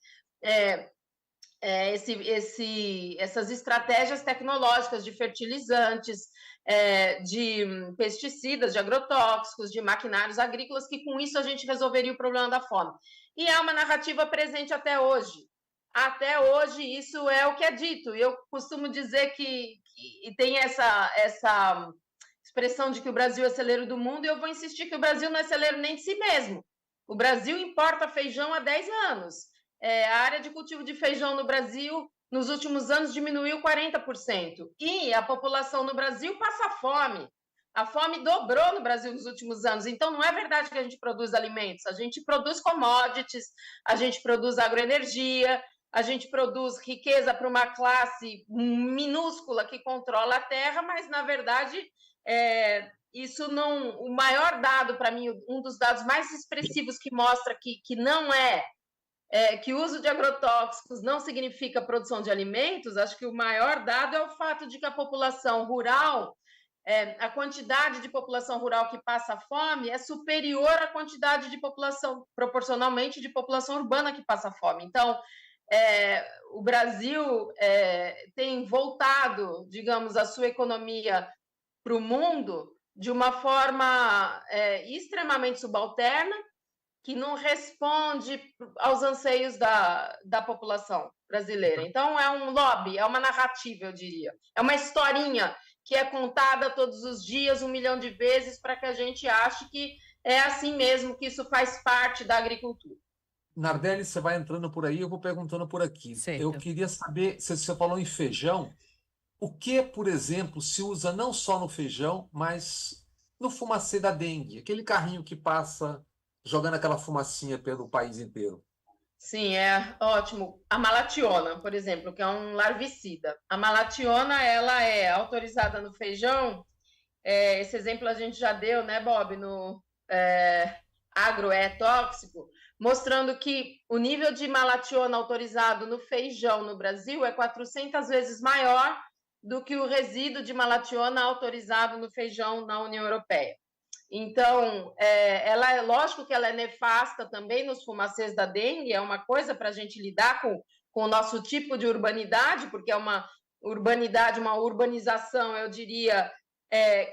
essas estratégias tecnológicas de fertilizantes, de pesticidas, de agrotóxicos, de maquinários agrícolas, que com isso a gente resolveria o problema da fome. E é uma narrativa presente até hoje. Até hoje, isso é o que é dito. Eu costumo dizer que tem essa expressão de que o Brasil é celeiro do mundo, e eu vou insistir que o Brasil não é celeiro nem de si mesmo. O Brasil importa feijão há 10 anos. A área de cultivo de feijão no Brasil, nos últimos anos, diminuiu 40%. E a população no Brasil passa fome. A fome dobrou no Brasil nos últimos anos. Então, não é verdade que a gente produz alimentos. A gente produz commodities, a gente produz agroenergia, a gente produz riqueza para uma classe minúscula que controla a terra, mas, na verdade, isso não... O maior dado, para mim, um dos dados mais expressivos que mostra que não que o uso de agrotóxicos não significa produção de alimentos, acho que o maior dado é o fato de que a população rural, a quantidade de população rural que passa fome é superior à quantidade de população, proporcionalmente, de população urbana que passa fome. Então, o Brasil tem voltado, digamos, a sua economia para o mundo de uma forma extremamente subalterna, que não responde aos anseios da população brasileira. Então, é um lobby, é uma narrativa, eu diria. É uma historinha que é contada todos os dias, 1 milhão de vezes, para que a gente ache que é assim mesmo, que isso faz parte da agricultura. Nardelli, você vai entrando por aí, eu vou perguntando por aqui. Certo. Eu queria saber, você falou em feijão, o que, por exemplo, se usa não só no feijão, mas no fumacê da dengue, aquele carrinho que passa jogando aquela fumacinha pelo país inteiro. Sim, é ótimo. A malationa, por exemplo, que é um larvicida. A malationa, ela é autorizada no feijão. Esse exemplo a gente já deu, né, Bob, no agro é tóxico, mostrando que o nível de malationa autorizado no feijão no Brasil é 400 vezes maior do que o resíduo de malationa autorizado no feijão na União Europeia. Então, ela é lógico que ela é nefasta também nos fumacês da dengue, é uma coisa para a gente lidar com o nosso tipo de urbanidade, porque é uma urbanidade, uma urbanização, eu diria,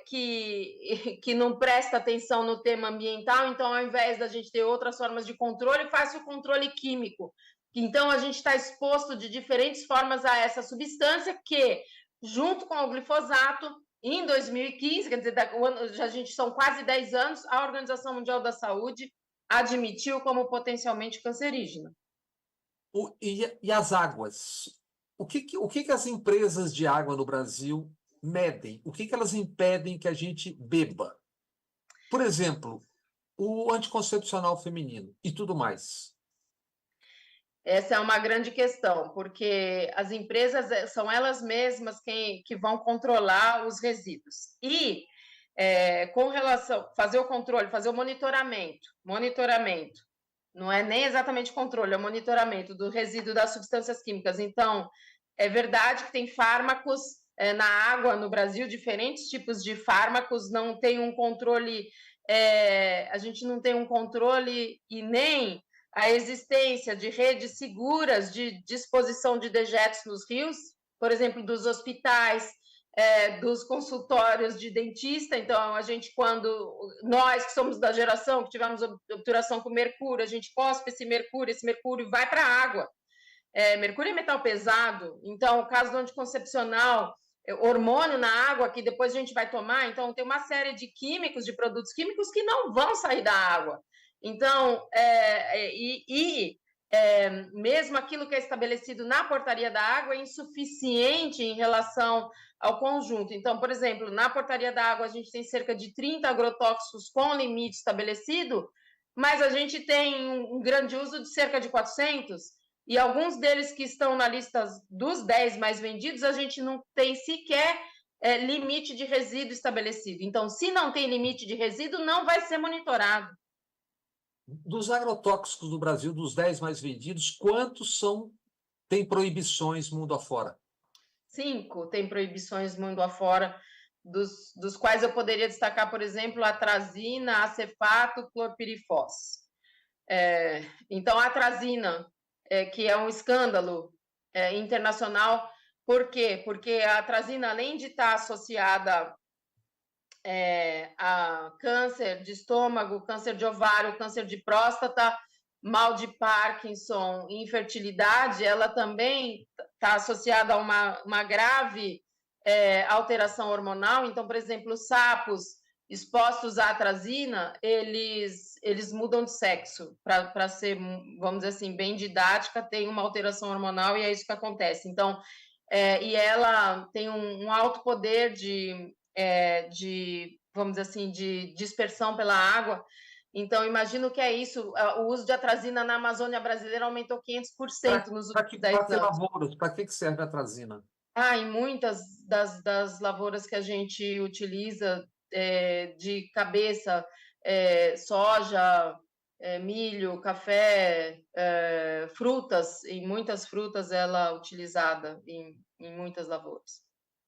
que não presta atenção no tema ambiental, então, ao invés da gente ter outras formas de controle, faz o controle químico. Então, a gente está exposto de diferentes formas a essa substância que, junto com o glifosato, em 2015, quer dizer, a gente são quase 10 anos, a Organização Mundial da Saúde admitiu como potencialmente cancerígena. E as águas? O que as empresas de água no Brasil medem? O que elas impedem que a gente beba? Por exemplo, o anticoncepcional feminino e tudo mais. Essa é uma grande questão, porque as empresas são elas mesmas que vão controlar os resíduos. E com relação fazer o controle, fazer o monitoramento, não é nem exatamente controle, é o monitoramento do resíduo das substâncias químicas. Então, é verdade que tem fármacos na água no Brasil, diferentes tipos de fármacos, não tem um controle, a gente não tem um controle e nem a existência de redes seguras de disposição de dejetos nos rios, por exemplo, dos hospitais, dos consultórios de dentista. Então, nós que somos da geração que tivemos obturação com mercúrio, a gente cospe esse mercúrio vai para a água. Mercúrio é metal pesado, então o caso do anticoncepcional, hormônio na água que depois a gente vai tomar, então tem uma série de químicos, de produtos químicos que não vão sair da água. Então, mesmo aquilo que é estabelecido na portaria da água é insuficiente em relação ao conjunto. Então, por exemplo, na portaria da água a gente tem cerca de 30 agrotóxicos com limite estabelecido, mas a gente tem um grande uso de cerca de 400, e alguns deles que estão na lista dos 10 mais vendidos, a gente não tem sequer limite de resíduo estabelecido. Então, se não tem limite de resíduo, não vai ser monitorado. Dos agrotóxicos do Brasil, dos 10 mais vendidos, quantos têm proibições mundo afora? 5 tem proibições mundo afora, dos quais eu poderia destacar, por exemplo, atrazina, acefato, clorpirifos. Então, a atrazina, que é um escândalo internacional, por quê? Porque a atrazina, além de estar associada a câncer de estômago, câncer de ovário, câncer de próstata, mal de Parkinson, infertilidade, ela também está associada a uma grave alteração hormonal. Então, por exemplo, os sapos expostos à atrazina, eles mudam de sexo. Para ser, vamos dizer assim, bem didática, tem uma alteração hormonal e é isso que acontece. Então, e ela tem um alto poder de, vamos dizer assim, de dispersão pela água. Então, imagino que é isso. O uso de atrazina na Amazônia brasileira aumentou 500% nos últimos 10 anos. Lavouras, para que serve a atrazina? Em muitas das lavouras que a gente utiliza, de cabeça, soja, milho, café, frutas, em muitas frutas ela é utilizada em muitas lavouras.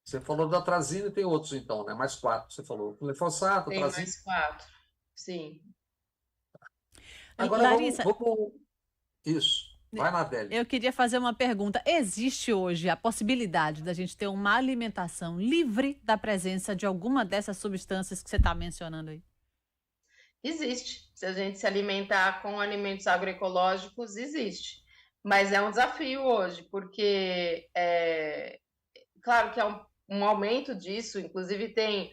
Você falou da atrazina e tem outros então, né? Mais 4, você falou. Glifosato, tem atrazina. Mais 4, sim. Agora, Larissa, isso. Vai na Adélia. Eu queria fazer uma pergunta. Existe hoje a possibilidade da gente ter uma alimentação livre da presença de alguma dessas substâncias que você está mencionando aí? Existe. Se a gente se alimentar com alimentos agroecológicos, existe. Mas é um desafio hoje, porque claro que é um aumento disso, inclusive tem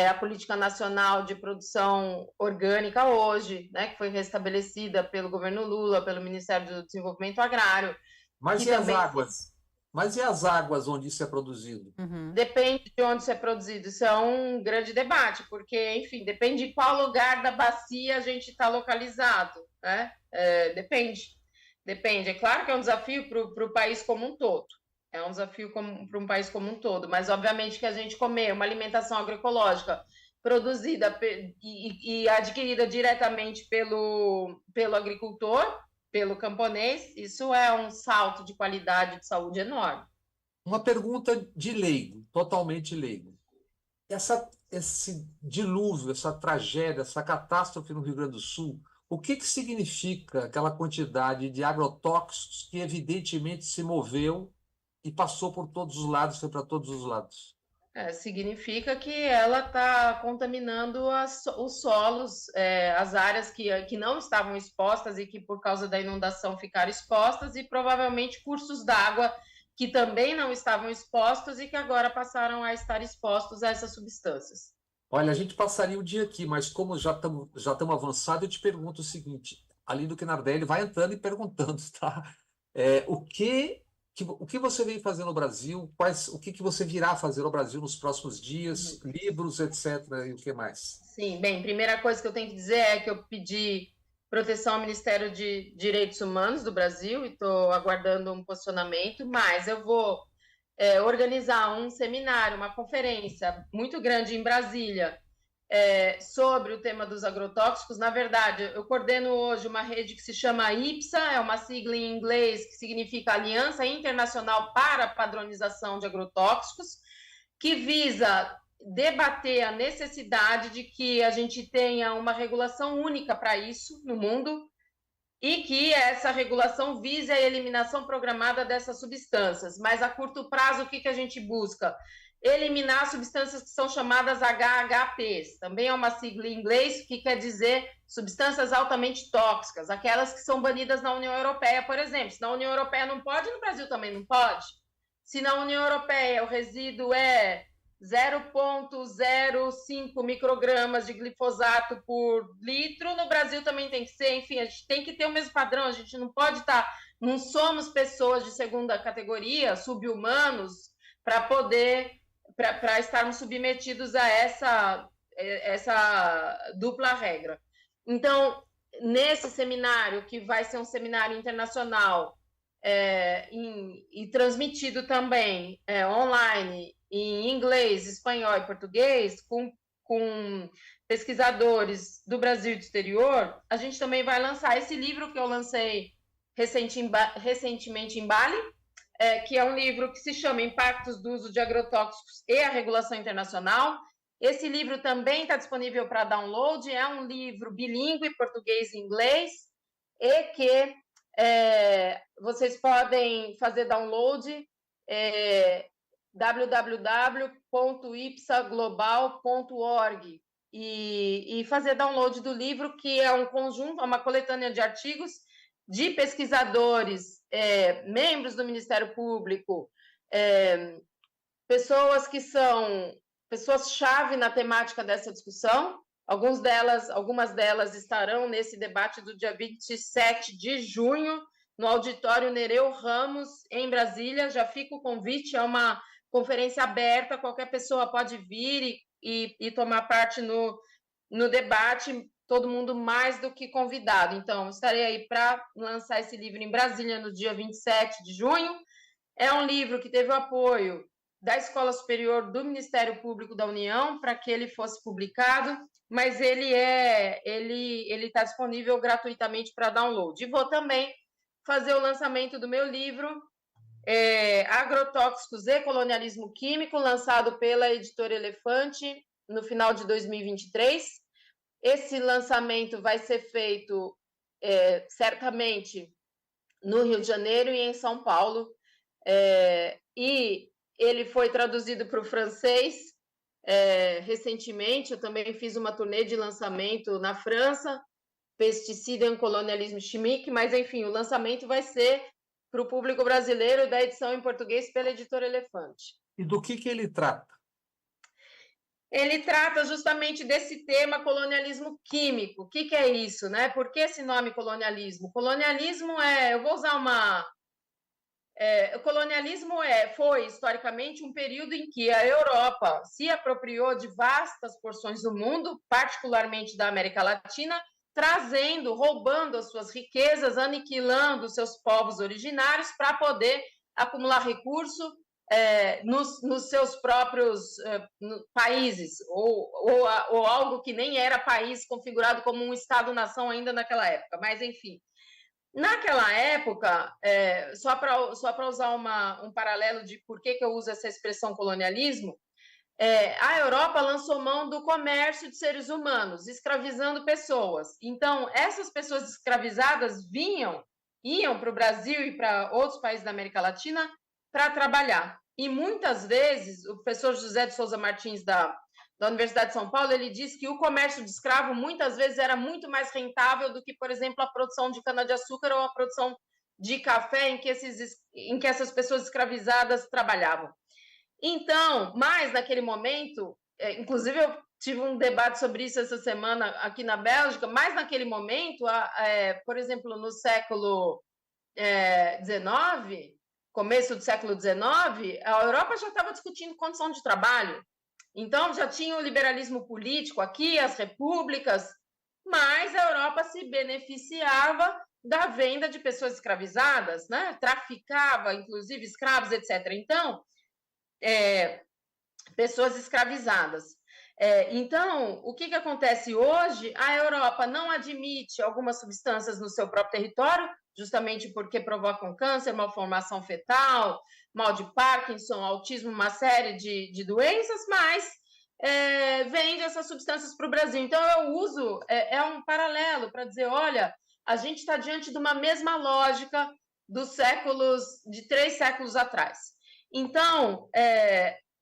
a Política Nacional de Produção Orgânica hoje, né, que foi restabelecida pelo governo Lula, pelo Ministério do Desenvolvimento Agrário. Mas e as águas? Mas e as águas onde isso é produzido? Depende de onde isso é produzido. Isso é um grande debate, porque, enfim, depende de qual lugar da bacia a gente está localizado, né? Depende. É claro que é um desafio para o país como um todo. É um desafio para um país como um todo, mas obviamente que a gente comer uma alimentação agroecológica produzida e adquirida diretamente pelo agricultor, pelo camponês, isso é um salto de qualidade de saúde enorme. Uma pergunta de leigo, totalmente leigo. Esse dilúvio, essa tragédia, essa catástrofe no Rio Grande do Sul, o que significa aquela quantidade de agrotóxicos que evidentemente se moveu e passou por todos os lados, foi para todos os lados? Significa que ela está contaminando os solos, as áreas que não estavam expostas e que por causa da inundação ficaram expostas, e provavelmente cursos d'água que também não estavam expostos e que agora passaram a estar expostos a essas substâncias. Olha, a gente passaria o dia aqui, mas como já estamos avançados, eu te pergunto o seguinte, ali do Nardelli vai entrando e perguntando, tá? O que você vem fazer no Brasil? O que você virá fazer no Brasil nos próximos dias? Livros, etc. E o que mais? Sim, bem, primeira coisa que eu tenho que dizer é que eu pedi proteção ao Ministério de Direitos Humanos do Brasil e estou aguardando um posicionamento, mas eu vou organizar um seminário, uma conferência muito grande em Brasília sobre o tema dos agrotóxicos. Na verdade, eu coordeno hoje uma rede que se chama IPSA, é uma sigla em inglês que significa Aliança Internacional para a Padronização de Agrotóxicos, que visa debater a necessidade de que a gente tenha uma regulação única para isso no mundo e que essa regulação vise a eliminação programada dessas substâncias. Mas a curto prazo, o que a gente busca? Eliminar substâncias que são chamadas HHPs, também é uma sigla em inglês que quer dizer substâncias altamente tóxicas, aquelas que são banidas na União Europeia, por exemplo. Se na União Europeia não pode, no Brasil também não pode. Se na União Europeia o resíduo é 0,05 microgramas de glifosato por litro, no Brasil também tem que ser. Enfim, a gente tem que ter o mesmo padrão, a gente não pode não somos pessoas de segunda categoria, sub-humanos, para estarmos submetidos a essa dupla regra. Então, nesse seminário, que vai ser um seminário internacional e transmitido também online, em inglês, espanhol e português, com pesquisadores do Brasil e do exterior, a gente também vai lançar esse livro que eu lancei recentemente em Bali, que é um livro que se chama Impactos do Uso de Agrotóxicos e a Regulação Internacional. Esse livro também está disponível para download, é um livro bilíngue, português e inglês, e que vocês podem fazer download www.ipsaglobal.org e fazer download do livro, que é um conjunto, uma coletânea de artigos de pesquisadores, membros do Ministério Público, pessoas que são pessoas-chave na temática dessa discussão. Algumas delas estarão nesse debate do dia 27 de junho, no auditório Nereu Ramos, em Brasília. Já fica o convite, é uma conferência aberta, qualquer pessoa pode vir e tomar parte no debate, todo mundo mais do que convidado. Então, estarei aí para lançar esse livro em Brasília no dia 27 de junho. É um livro que teve o apoio da Escola Superior do Ministério Público da União para que ele fosse publicado, mas ele está disponível gratuitamente para download. E vou também fazer o lançamento do meu livro, Agrotóxicos e Colonialismo Químico, lançado pela Editora Elefante no final de 2023. Esse lançamento vai ser feito certamente no Rio de Janeiro e em São Paulo, e ele foi traduzido para o francês recentemente. Eu também fiz uma turnê de lançamento na França, Pesticida e Colonialismo Chimique, mas enfim, o lançamento vai ser para o público brasileiro, da edição em português pela Editora Elefante. E do que ele trata? Ele trata justamente desse tema colonialismo químico. O que é isso, né? Por que esse nome colonialismo? Colonialismo eu vou usar O colonialismo foi, historicamente, um período em que a Europa se apropriou de vastas porções do mundo, particularmente da América Latina, trazendo, roubando as suas riquezas, aniquilando seus povos originários para poder acumular recurso nos seus próprios países, ou algo que nem era país, configurado como um Estado-nação ainda naquela época. Mas, enfim, naquela época, só para usar um paralelo de por que eu uso essa expressão colonialismo, a Europa lançou mão do comércio de seres humanos, escravizando pessoas. Então, essas pessoas escravizadas iam para o Brasil e para outros países da América Latina para trabalhar. E muitas vezes, o professor José de Souza Martins, da Universidade de São Paulo, ele diz que o comércio de escravo muitas vezes era muito mais rentável do que, por exemplo, a produção de cana-de-açúcar ou a produção de café em que essas pessoas escravizadas trabalhavam. Então, mas naquele momento, inclusive eu tive um debate sobre isso essa semana aqui na Bélgica, mas naquele momento, por exemplo, no século XIX, começo do século XIX, a Europa já estava discutindo condição de trabalho. Então, já tinha o liberalismo político aqui, as repúblicas, mas a Europa se beneficiava da venda de pessoas escravizadas, né? Traficava, inclusive, escravos, etc. Então, pessoas escravizadas. Então, o que acontece hoje? A Europa não admite algumas substâncias no seu próprio território, justamente porque provocam câncer, malformação fetal, mal de Parkinson, autismo, uma série de doenças, mas vende essas substâncias para o Brasil. Então, eu uso, um paralelo para dizer, olha, a gente está diante de uma mesma lógica de 3 séculos atrás. Então,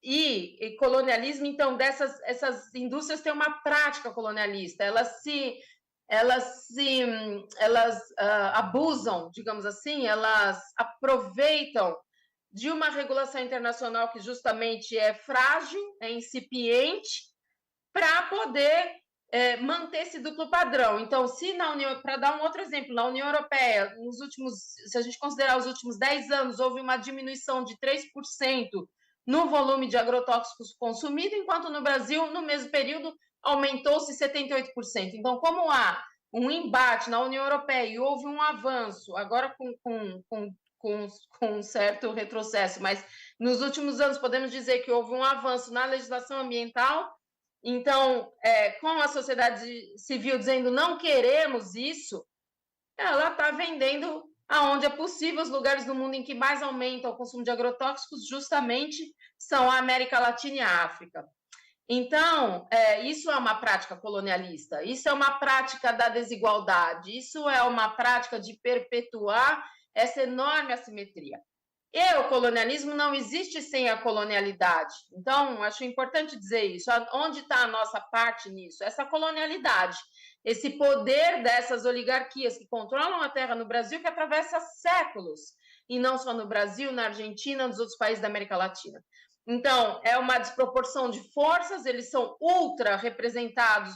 e colonialismo, então, essas indústrias têm uma prática colonialista, elas abusam, digamos assim, elas aproveitam de uma regulação internacional que justamente é frágil, é incipiente, para poder manter esse duplo padrão. Então, para dar um outro exemplo, na União Europeia, se a gente considerar os últimos 10 anos, houve uma diminuição de 3% no volume de agrotóxicos consumido, enquanto no Brasil, no mesmo período, aumentou-se 78%. Então, como há um embate na União Europeia e houve um avanço, agora com um certo retrocesso, mas nos últimos anos podemos dizer que houve um avanço na legislação ambiental. Então, com a sociedade civil dizendo não queremos isso, ela está vendendo aonde é possível. Os lugares do mundo em que mais aumenta o consumo de agrotóxicos justamente são a América Latina e a África. Então, isso é uma prática colonialista, isso é uma prática da desigualdade, isso é uma prática de perpetuar essa enorme assimetria. E o colonialismo não existe sem a colonialidade. Então, acho importante dizer isso. Onde está a nossa parte nisso? Essa colonialidade, esse poder dessas oligarquias que controlam a terra no Brasil, que atravessa séculos, e não só no Brasil, na Argentina, nos outros países da América Latina. Então, é uma desproporção de forças, eles são ultra representados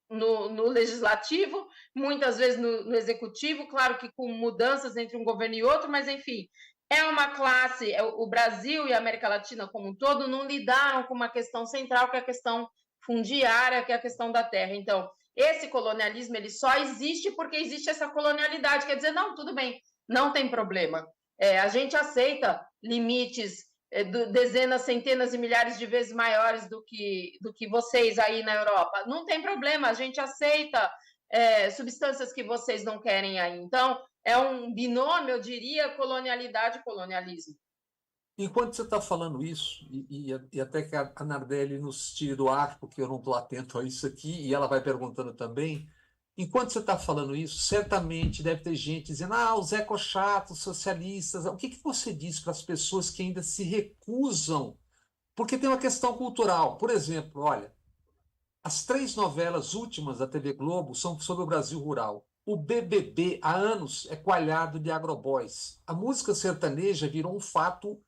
no legislativo, muitas vezes no executivo, claro que com mudanças entre um governo e outro, mas enfim, é uma classe, o Brasil e a América Latina como um todo não lidaram com uma questão central, que é a questão fundiária, que é a questão da terra. Então, esse colonialismo ele só existe porque existe essa colonialidade, quer dizer, não, tudo bem, não tem problema. A gente aceita limites dezenas, centenas e milhares de vezes maiores do que vocês aí na Europa. Não tem problema, a gente aceita substâncias que vocês não querem aí. Então, é um binômio, eu diria, colonialidade e colonialismo. Enquanto você está falando isso, e até que a Nardelli nos tire do ar, porque eu não estou atento a isso aqui, e ela vai perguntando também, enquanto você está falando isso, certamente deve ter gente dizendo, os ecochatos, socialistas, o que você diz para as pessoas que ainda se recusam? Porque tem uma questão cultural. Por exemplo, olha, as 3 novelas últimas da TV Globo são sobre o Brasil rural. O BBB, há anos, é coalhado de agroboys. A música sertaneja virou um fato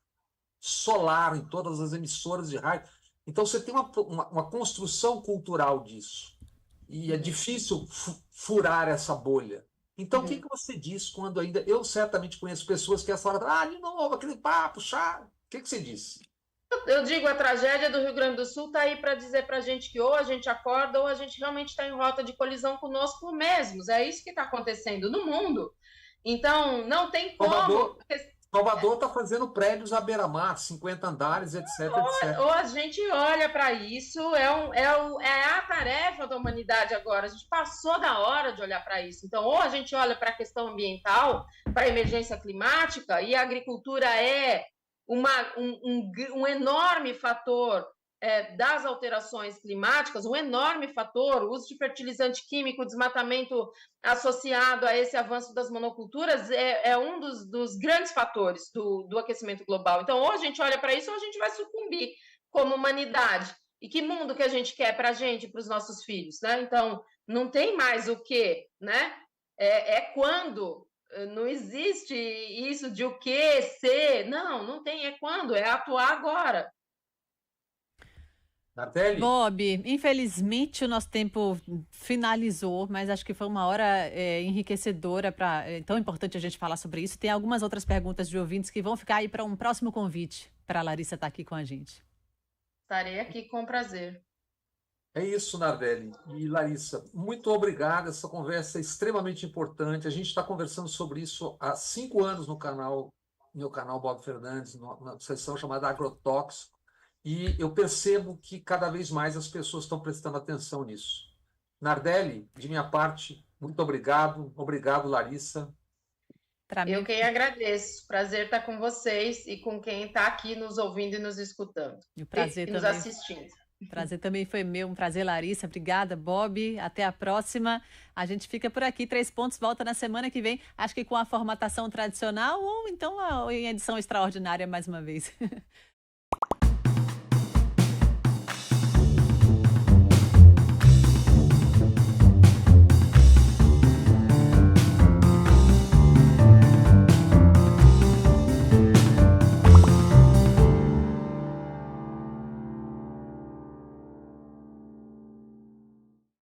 solar em todas as emissoras de rádio. Então, você tem uma construção cultural disso. E é difícil furar essa bolha. Então, o que você diz quando ainda... Eu certamente conheço pessoas que essa hora... de novo, aquele papo chato. O que você diz? Eu digo, a tragédia do Rio Grande do Sul está aí para dizer para a gente que ou a gente acorda ou a gente realmente está em rota de colisão conosco mesmos. É isso que está acontecendo no mundo. Então, não tem como... Salvador está fazendo prédios à beira-mar, 50 andares, etc, etc. Ou a gente olha para isso, é a tarefa da humanidade agora. A gente passou da hora de olhar para isso. Então, ou a gente olha para a questão ambiental, para a emergência climática, e a agricultura é um enorme fator das alterações climáticas, um enorme fator, o uso de fertilizante químico, desmatamento associado a esse avanço das monoculturas é um dos grandes fatores do aquecimento global. Então, ou a gente olha para isso, ou a gente vai sucumbir como humanidade. E que mundo que a gente quer para a gente, para os nossos filhos, né? Então, não tem mais o quê, né? Quando. Não existe isso de o que, ser. Não tem. É quando. É atuar agora. Bob, infelizmente o nosso tempo finalizou, mas acho que foi uma hora enriquecedora, é tão importante a gente falar sobre isso. Tem algumas outras perguntas de ouvintes que vão ficar aí para um próximo convite para a Larissa estar aqui com a gente. Estarei aqui com prazer. É isso, Nardelli. E Larissa, muito obrigado. Essa conversa é extremamente importante. A gente está conversando sobre isso há 5 anos no meu canal Bob Fernandes, na sessão chamada Agrotóxico. E eu percebo que cada vez mais as pessoas estão prestando atenção nisso. Nardelli, de minha parte, muito obrigado. Obrigado, Larissa. Eu quem agradeço. Prazer estar com vocês e com quem está aqui nos ouvindo e nos escutando. E o prazer e nos assistindo. O prazer também foi meu. Um prazer, Larissa. Obrigada, Bob. Até a próxima. A gente fica por aqui. 3 Pontos volta na semana que vem. Acho que com a formatação tradicional ou então em edição extraordinária mais uma vez.